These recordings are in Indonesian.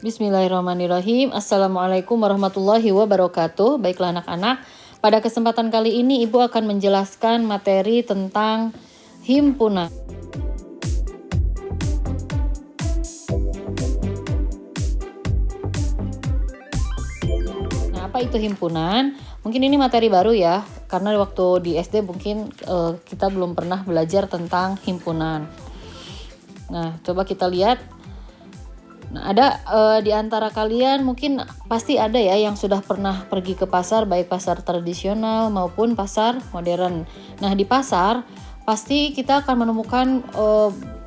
Bismillahirrahmanirrahim. Assalamualaikum warahmatullahi wabarakatuh. Baiklah anak-anak, pada kesempatan kali ini Ibu akan menjelaskan materi tentang himpunan. Nah, apa itu himpunan? Mungkin ini materi baru ya, karena waktu di SD mungkin kita belum pernah belajar tentang himpunan. Nah, coba kita lihat. Nah, ada di antara kalian mungkin pasti ada ya yang sudah pernah pergi ke pasar, baik pasar tradisional maupun pasar modern. Nah, di pasar pasti kita akan menemukan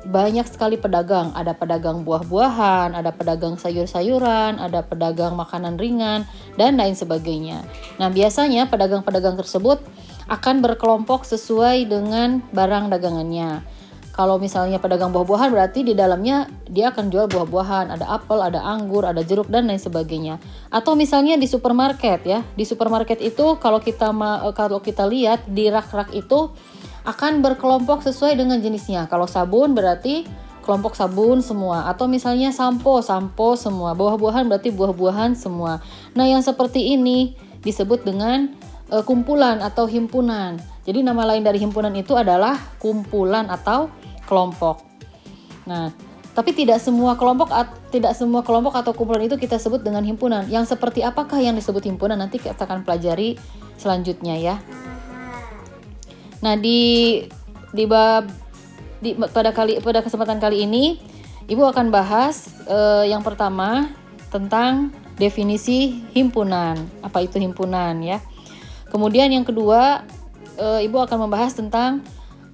banyak sekali pedagang. Ada pedagang buah-buahan, ada pedagang sayur-sayuran, ada pedagang makanan ringan, dan lain sebagainya. Nah, biasanya pedagang-pedagang tersebut akan berkelompok sesuai dengan barang dagangannya. Kalau misalnya pedagang buah-buahan berarti di dalamnya dia akan jual buah-buahan, ada apel, ada anggur, ada jeruk dan lain sebagainya. Atau misalnya di supermarket ya. Di supermarket itu kalau kita lihat di rak-rak itu akan berkelompok sesuai dengan jenisnya. Kalau sabun berarti kelompok sabun semua, atau misalnya sampo semua, buah-buahan berarti buah-buahan semua. Nah, yang seperti ini disebut dengan kumpulan atau himpunan. Jadi nama lain dari himpunan itu adalah kumpulan atau kelompok. Nah, tapi tidak semua kelompok atau kumpulan itu kita sebut dengan himpunan. Yang seperti apakah yang disebut himpunan nanti kita akan pelajari selanjutnya ya. Nah, pada kesempatan kali ini Ibu akan bahas yang pertama tentang definisi himpunan. Apa itu himpunan ya? Kemudian yang kedua Ibu akan membahas tentang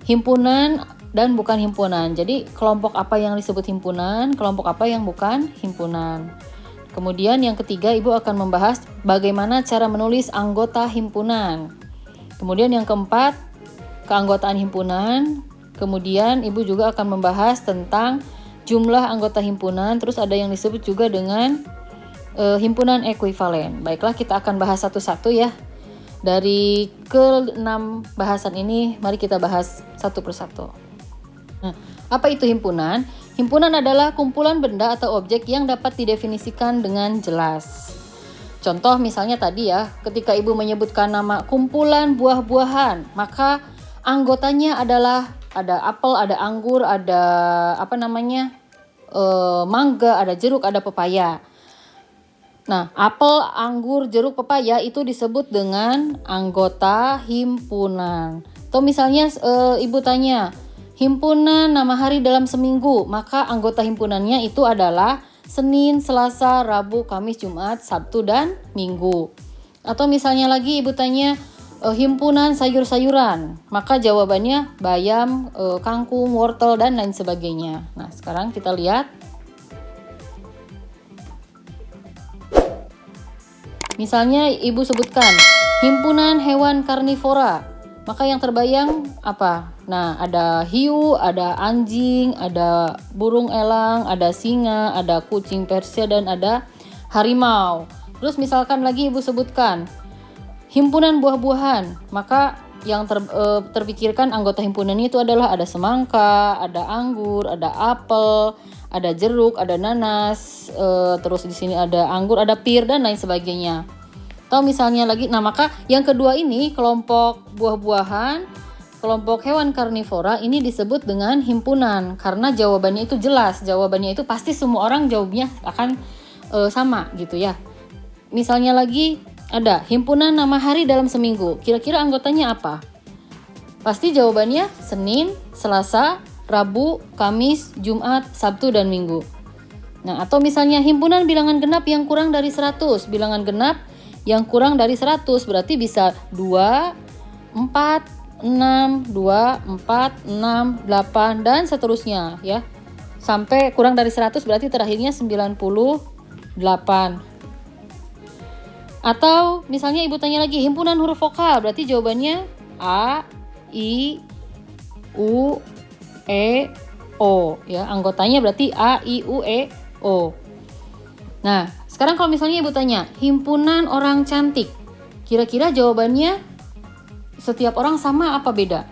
himpunan dan bukan himpunan. Jadi kelompok apa yang disebut himpunan, kelompok apa yang bukan himpunan. Kemudian yang ketiga Ibu akan membahas bagaimana cara menulis anggota himpunan. Kemudian yang keempat, keanggotaan himpunan. Kemudian Ibu juga akan membahas tentang jumlah anggota himpunan. Terus ada yang disebut juga dengan himpunan ekuivalen. Baiklah, kita akan bahas satu-satu ya. Dari ke-6 bahasan ini, mari kita bahas satu persatu. Nah, apa itu himpunan? Himpunan adalah kumpulan benda atau objek yang dapat didefinisikan dengan jelas. Contoh misalnya tadi ya, ketika Ibu menyebutkan nama kumpulan buah-buahan, maka anggotanya adalah ada apel, ada anggur, ada mangga, ada jeruk, ada pepaya. Nah, apel, anggur, jeruk, pepaya itu disebut dengan anggota himpunan. Atau misalnya Ibu tanya, himpunan nama hari dalam seminggu, maka anggota himpunannya itu adalah Senin, Selasa, Rabu, Kamis, Jumat, Sabtu, dan Minggu. Atau misalnya lagi Ibu tanya, himpunan sayur-sayuran, maka jawabannya bayam, kangkung, wortel, dan lain sebagainya. Nah, sekarang kita lihat. Misalnya Ibu sebutkan himpunan hewan karnivora, maka yang terbayang apa? Nah, ada hiu, ada anjing, ada burung elang, ada singa, ada kucing Persia, dan ada harimau. Terus misalkan lagi Ibu sebutkan himpunan buah-buahan, maka yang terpikirkan anggota himpunannya itu adalah ada semangka, ada anggur, ada apel, ada jeruk, ada nanas, terus di sini ada anggur, ada pir, dan lain sebagainya. Atau misalnya lagi, nah maka yang kedua ini kelompok buah-buahan, kelompok hewan karnivora ini disebut dengan himpunan karena jawabannya itu jelas, jawabannya itu pasti semua orang jawabnya akan sama gitu ya. Misalnya lagi ada himpunan nama hari dalam seminggu, kira-kira anggotanya apa? Pasti jawabannya Senin, Selasa, Rabu, Kamis, Jumat, Sabtu, dan Minggu. Nah, atau misalnya himpunan bilangan genap yang kurang dari 100. Bilangan genap yang kurang dari 100 berarti bisa 2, 4, 6, 2, 4, 6, 8, dan seterusnya ya. Sampai kurang dari 100 berarti terakhirnya 98. Atau misalnya Ibu tanya lagi himpunan huruf vokal, berarti jawabannya A, I, U, E, O ya. Anggotanya berarti A, I, U, E, O. Nah, sekarang kalau misalnya Ibu tanya himpunan orang cantik, kira-kira jawabannya setiap orang sama apa beda?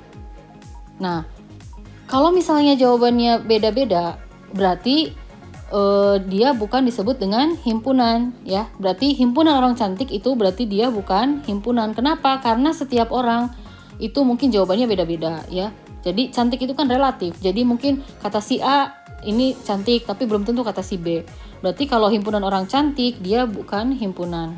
Nah, kalau misalnya jawabannya beda-beda, berarti dia bukan disebut dengan himpunan ya. Berarti himpunan orang cantik itu berarti dia bukan himpunan. Kenapa? Karena setiap orang itu mungkin jawabannya beda-beda ya. Jadi cantik itu kan relatif. Jadi mungkin kata si A ini cantik tapi belum tentu kata si B. Berarti kalau himpunan orang cantik dia bukan himpunan.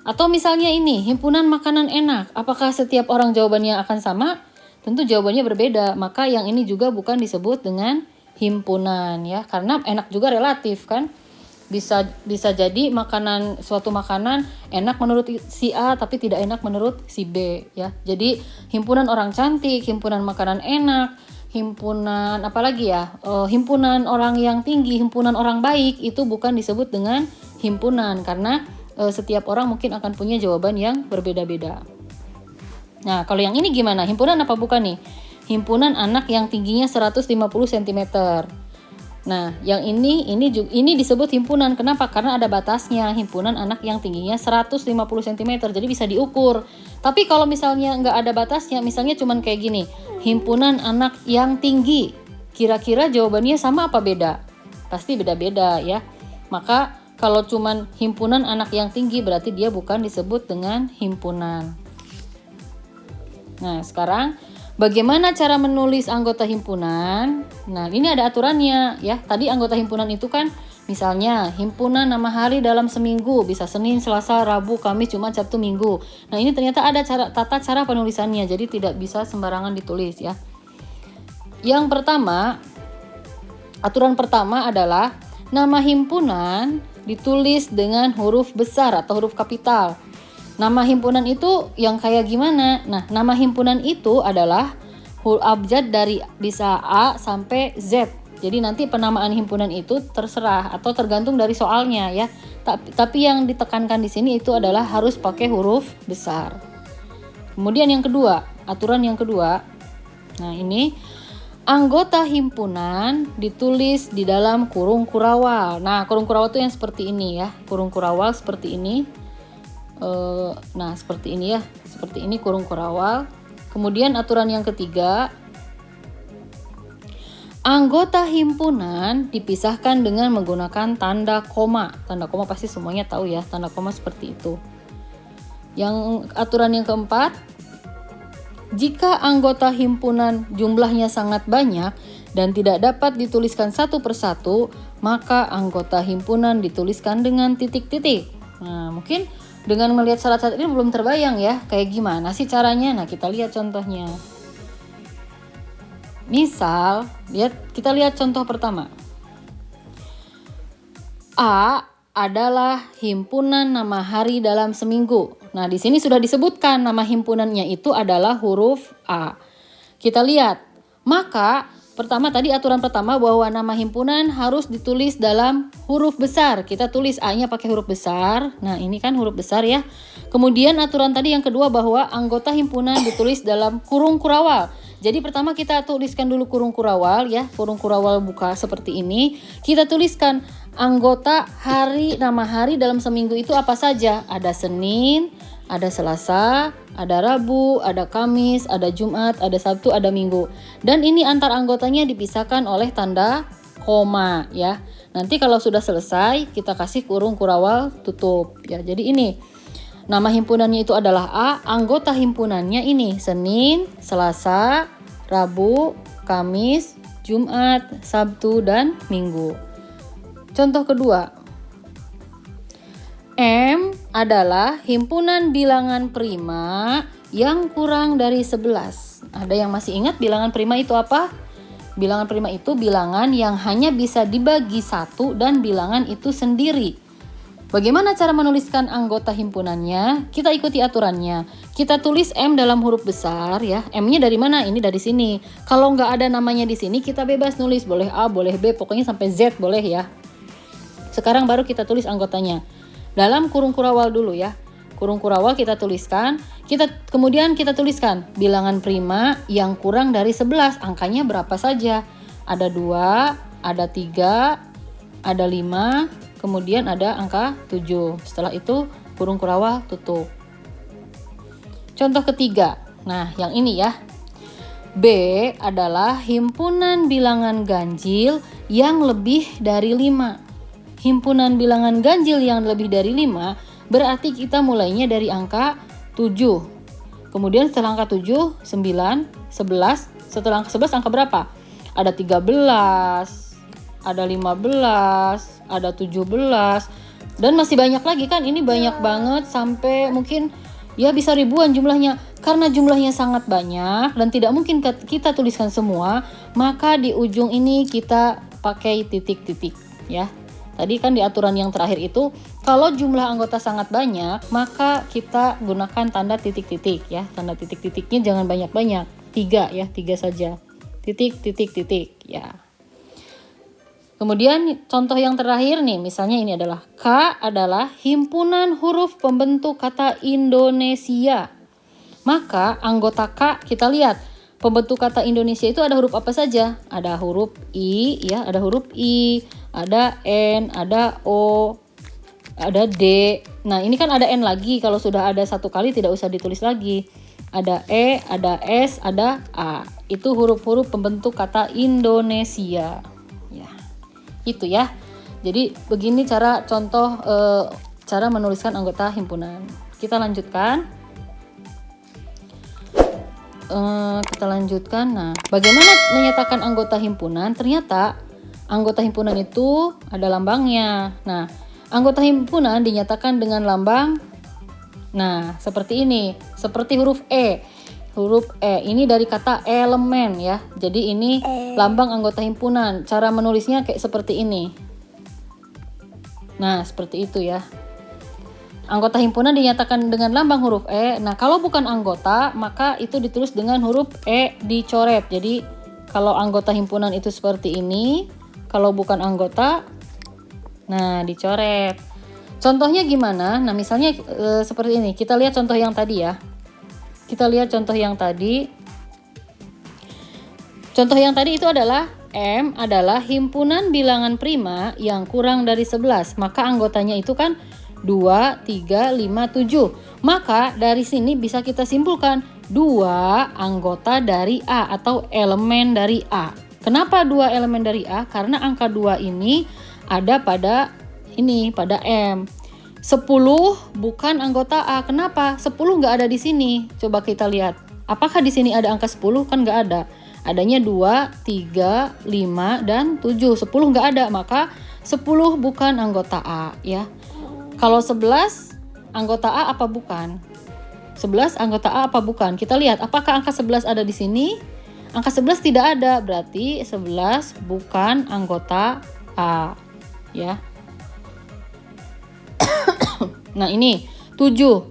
Atau misalnya ini, himpunan makanan enak. Apakah setiap orang jawabannya akan sama? Tentu jawabannya berbeda. Maka yang ini juga bukan disebut dengan himpunan ya, karena enak juga relatif kan. Bisa jadi suatu makanan enak menurut si A tapi tidak enak menurut si B ya. Jadi himpunan orang cantik, himpunan makanan enak, himpunan apalagi ya, himpunan orang yang tinggi, himpunan orang baik itu bukan disebut dengan himpunan karena setiap orang mungkin akan punya jawaban yang berbeda-beda. Nah, kalau yang ini gimana? Himpunan apa bukan nih? Himpunan anak yang tingginya 150 cm. Nah, yang ini disebut himpunan. Kenapa? Karena ada batasnya. Himpunan anak yang tingginya 150 cm. Jadi bisa diukur. Tapi kalau misalnya nggak ada batasnya, misalnya cuman kayak gini. Himpunan anak yang tinggi. Kira-kira jawabannya sama apa beda? Pasti beda-beda ya. Maka kalau cuman himpunan anak yang tinggi berarti dia bukan disebut dengan himpunan. Nah, sekarang bagaimana cara menulis anggota himpunan? Nah, ini ada aturannya ya. Tadi anggota himpunan itu kan misalnya himpunan nama hari dalam seminggu, bisa Senin, Selasa, Rabu, Kamis, Jumat, Sabtu, Minggu. Nah, ini ternyata ada tata cara penulisannya, jadi tidak bisa sembarangan ditulis ya. Yang pertama, aturan pertama adalah nama himpunan ditulis dengan huruf besar atau huruf kapital. Nama himpunan itu yang kayak gimana? Nah, nama himpunan itu adalah huruf abjad dari bisa A sampai Z. Jadi nanti penamaan himpunan itu terserah atau tergantung dari soalnya ya. Tapi yang ditekankan di sini itu adalah harus pakai huruf besar. Kemudian yang kedua, aturan yang kedua. Nah, ini anggota himpunan ditulis di dalam kurung kurawal. Nah, kurung kurawal itu yang seperti ini ya. Kurung kurawal seperti ini. Nah, seperti ini ya. Seperti ini kurung kurawal. Kemudian aturan yang ketiga, anggota himpunan dipisahkan dengan menggunakan tanda koma. Tanda koma pasti semuanya tahu ya, tanda koma seperti itu. Yang aturan yang keempat, jika anggota himpunan jumlahnya sangat banyak dan tidak dapat dituliskan satu persatu, maka anggota himpunan dituliskan dengan titik-titik. Nah, mungkin dengan melihat syarat-syarat ini belum terbayang ya, kayak gimana sih caranya? Nah, kita lihat contohnya. Misal, kita lihat contoh pertama. A adalah himpunan nama hari dalam seminggu. Nah, di sini sudah disebutkan nama himpunannya itu adalah huruf A. Kita lihat. Maka, pertama tadi aturan pertama bahwa nama himpunan harus ditulis dalam huruf besar. Kita tulis A-nya pakai huruf besar. Nah, ini kan huruf besar ya. Kemudian aturan tadi yang kedua bahwa anggota himpunan ditulis dalam kurung kurawal. Jadi pertama kita tuliskan dulu kurung kurawal ya. Kurung kurawal buka seperti ini. Kita tuliskan anggota nama hari dalam seminggu itu apa saja. Ada Senin, ada Selasa, ada Rabu, ada Kamis, ada Jumat, ada Sabtu, ada Minggu. Dan ini antar anggotanya dipisahkan oleh tanda koma ya. Nanti kalau sudah selesai kita kasih kurung kurawal tutup ya. Jadi ini nama himpunannya itu adalah A, anggota himpunannya ini Senin, Selasa, Rabu, Kamis, Jumat, Sabtu, dan Minggu. Contoh kedua, M adalah himpunan bilangan prima yang kurang dari 11. Ada yang masih ingat bilangan prima itu apa? Bilangan prima itu bilangan yang hanya bisa dibagi satu dan bilangan itu sendiri. Bagaimana cara menuliskan anggota himpunannya? Kita ikuti aturannya. Kita tulis M dalam huruf besar ya. M-nya dari mana? Ini dari sini. Kalau nggak ada namanya di sini, kita bebas nulis. Boleh A, boleh B, pokoknya sampai Z boleh ya. Sekarang baru kita tulis anggotanya. Dalam kurung kurawal dulu ya. Kurung kurawal kita tuliskan. Kemudian kita tuliskan bilangan prima yang kurang dari 11. Angkanya berapa saja? Ada 2, ada 3, ada 5, kemudian ada angka 7. Setelah itu kurung kurawal tutup. Contoh ketiga. Nah, yang ini ya. B adalah himpunan bilangan ganjil yang lebih dari 5. Himpunan bilangan ganjil yang lebih dari 5 berarti kita mulainya dari angka 7. Kemudian setelah angka 7, 9, 11. Setelah angka 11 angka berapa? Ada 13, ada 15, ada 17. Dan masih banyak lagi kan, ini banyak banget sampai mungkin ya bisa ribuan jumlahnya. Karena jumlahnya sangat banyak dan tidak mungkin kita tuliskan semua, maka di ujung ini kita pakai titik-titik ya. Tadi kan di aturan yang terakhir itu, kalau jumlah anggota sangat banyak, maka kita gunakan tanda titik-titik ya. Tanda titik-titiknya jangan banyak-banyak, 3 ya, 3 saja. Titik, titik, titik ya. Kemudian contoh yang terakhir nih, misalnya ini adalah K adalah himpunan huruf pembentuk kata Indonesia. Maka anggota K kita lihat, pembentuk kata Indonesia itu ada huruf apa saja? Ada huruf I ya, ada huruf I, ada N, ada O, ada D. Nah, ini kan ada N lagi, kalau sudah ada satu kali tidak usah ditulis lagi. Ada E, ada S, ada A. Itu huruf-huruf pembentuk kata Indonesia. Ya. Itu ya. Jadi begini cara contoh cara menuliskan anggota himpunan. Kita lanjutkan. Nah, bagaimana menyatakan anggota himpunan? Ternyata anggota himpunan itu ada lambangnya. Nah, anggota himpunan dinyatakan dengan lambang, nah seperti ini, seperti huruf E. Huruf E ini dari kata elemen ya. Jadi ini lambang anggota himpunan. Cara menulisnya kayak seperti ini. Nah, seperti itu ya. Anggota himpunan dinyatakan dengan lambang huruf E. Nah, kalau bukan anggota, maka itu ditulis dengan huruf E dicoret. Jadi, kalau anggota himpunan itu seperti ini, kalau bukan anggota, nah dicoret. Contohnya gimana? Nah, misalnya seperti ini. Kita lihat contoh yang tadi ya. Kita lihat contoh yang tadi. Contoh yang tadi itu adalah M adalah himpunan bilangan prima yang kurang dari 11. Maka anggotanya itu kan 2, 3, 5, 7. Maka dari sini bisa kita simpulkan 2 anggota dari A atau elemen dari A. Kenapa 2 elemen dari A? Karena angka 2 ini ada pada ini, pada M. 10 bukan anggota A. Kenapa? 10 nggak ada di sini. Coba kita lihat. Apakah di sini ada angka 10? Kan nggak ada. Adanya 2, 3, 5, dan 7. 10 nggak ada, maka 10 bukan anggota A ya. Kalau 11 anggota A apa bukan? 11 anggota A apa bukan? Kita lihat apakah angka 11 ada di sini? Angka 11 tidak ada, berarti 11 bukan anggota A ya. Nah, ini 7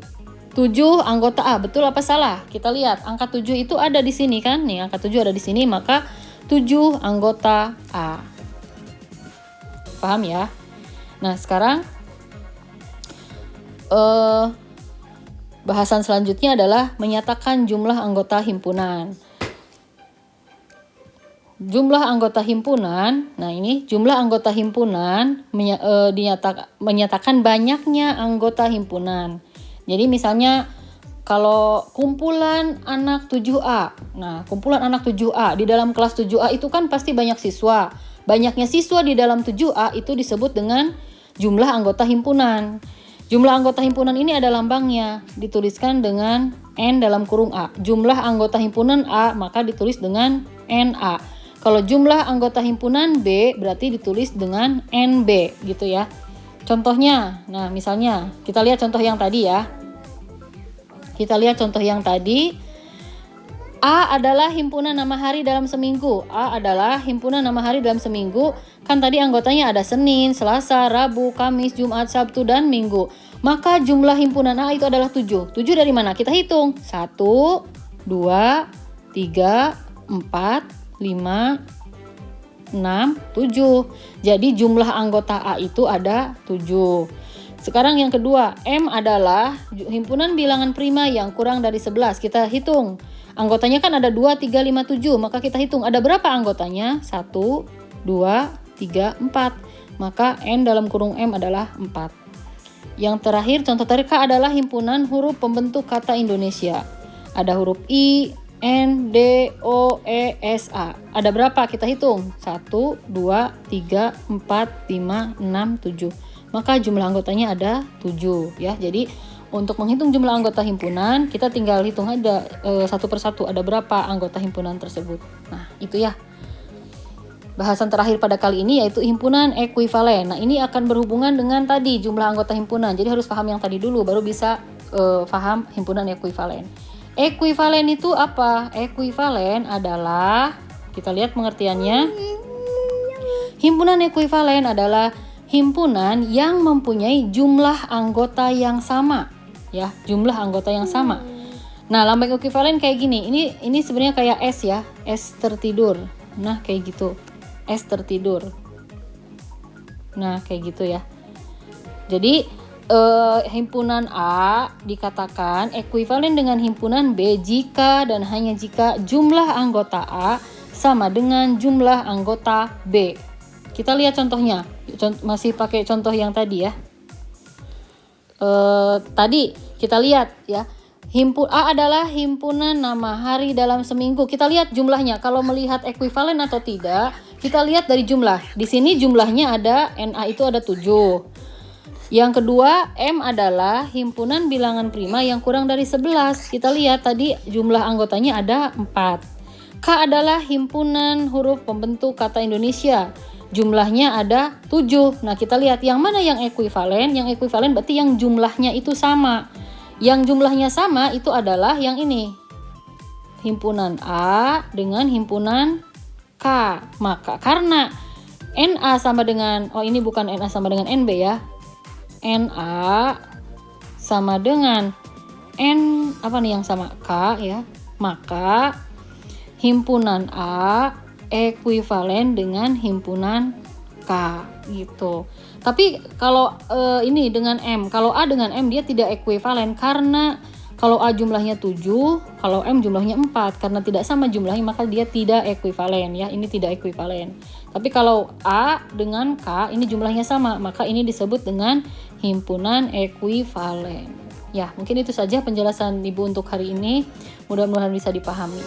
anggota A, betul apa salah? Kita lihat angka 7 itu ada di sini kan? Nih, angka 7 ada di sini, maka 7 anggota A. Paham ya? Nah, sekarang bahasan selanjutnya adalah menyatakan jumlah anggota himpunan. Jumlah anggota himpunan, nah ini jumlah anggota himpunan menyatakan banyaknya anggota himpunan. Jadi misalnya kalau kumpulan anak 7A, nah kumpulan anak 7A di dalam kelas 7A itu kan pasti banyak siswa. Banyaknya siswa di dalam 7A itu disebut dengan jumlah anggota himpunan. Jumlah anggota himpunan ini ada lambangnya, dituliskan dengan N dalam kurung A. Jumlah anggota himpunan A maka ditulis dengan NA. Kalau jumlah anggota himpunan B berarti ditulis dengan NB gitu ya. Contohnya, nah misalnya kita lihat contoh yang tadi ya. Kita lihat contoh yang tadi. A adalah himpunan nama hari dalam seminggu. A adalah himpunan nama hari dalam seminggu. Kan tadi anggotanya ada Senin, Selasa, Rabu, Kamis, Jumat, Sabtu, dan Minggu. Maka jumlah himpunan A itu adalah 7. 7 dari mana? Kita hitung. 1, 2, 3, 4, 5, 6, 7. Jadi jumlah anggota A itu ada 7. Sekarang yang kedua, M adalah himpunan bilangan prima yang kurang dari 11. Kita hitung. Anggotanya kan ada 2, 3, 5, 7. Maka kita hitung ada berapa anggotanya? 1, 2, 3, 4. Maka N dalam kurung M adalah 4. Yang terakhir, contoh terakhir K adalah himpunan huruf pembentuk kata Indonesia. Ada huruf I, NDOESA. Ada berapa? Kita hitung. 1, 2, 3, 4, 5, 6, 7. Maka jumlah anggotanya ada 7 ya. Jadi untuk menghitung jumlah anggota himpunan, kita tinggal hitung aja satu persatu ada berapa anggota himpunan tersebut. Nah, itu ya. Bahasan terakhir pada kali ini yaitu himpunan ekuivalen. Nah, ini akan berhubungan dengan tadi jumlah anggota himpunan. Jadi harus paham yang tadi dulu baru bisa paham himpunan ekuivalen. Ekuivalen itu apa? Ekuivalen adalah, kita lihat pengertiannya. Himpunan ekuivalen adalah himpunan yang mempunyai jumlah anggota yang sama, ya, jumlah anggota yang sama. Nah, lambang ekuivalen kayak gini. Ini sebenarnya kayak S ya, S tertidur. Nah, kayak gitu. S tertidur. Nah, kayak gitu ya. Jadi himpunan A dikatakan ekuivalen dengan himpunan B jika dan hanya jika jumlah anggota A sama dengan jumlah anggota B. Kita lihat contohnya. Masih pakai contoh yang tadi ya. Tadi kita lihat ya. A adalah himpunan nama hari dalam seminggu. Kita lihat jumlahnya. Kalau melihat ekuivalen atau tidak, kita lihat dari jumlah. Di sini jumlahnya ada, NA itu ada 7. Yang kedua, M adalah himpunan bilangan prima yang kurang dari 11. Kita lihat tadi jumlah anggotanya ada 4. K adalah himpunan huruf pembentuk kata Indonesia. Jumlahnya ada 7. Nah, kita lihat yang mana yang ekuivalen. Yang ekuivalen berarti yang jumlahnya itu sama. Yang jumlahnya sama itu adalah yang ini. Himpunan A dengan himpunan K. Maka karena NA sama dengan, ini bukan NA sama dengan NB ya. NA sama dengan apa nih yang sama? K ya. Maka himpunan A ekuivalen dengan himpunan K gitu. Tapi kalau ini dengan M, kalau A dengan M dia tidak ekuivalen karena kalau A jumlahnya 7, kalau M jumlahnya 4. Karena tidak sama jumlahnya maka dia tidak ekuivalen ya. Ini tidak ekuivalen. Tapi kalau A dengan K ini jumlahnya sama, maka ini disebut dengan himpunan ekuivalen. Ya, mungkin itu saja penjelasan Ibu untuk hari ini. Mudah-mudahan bisa dipahami.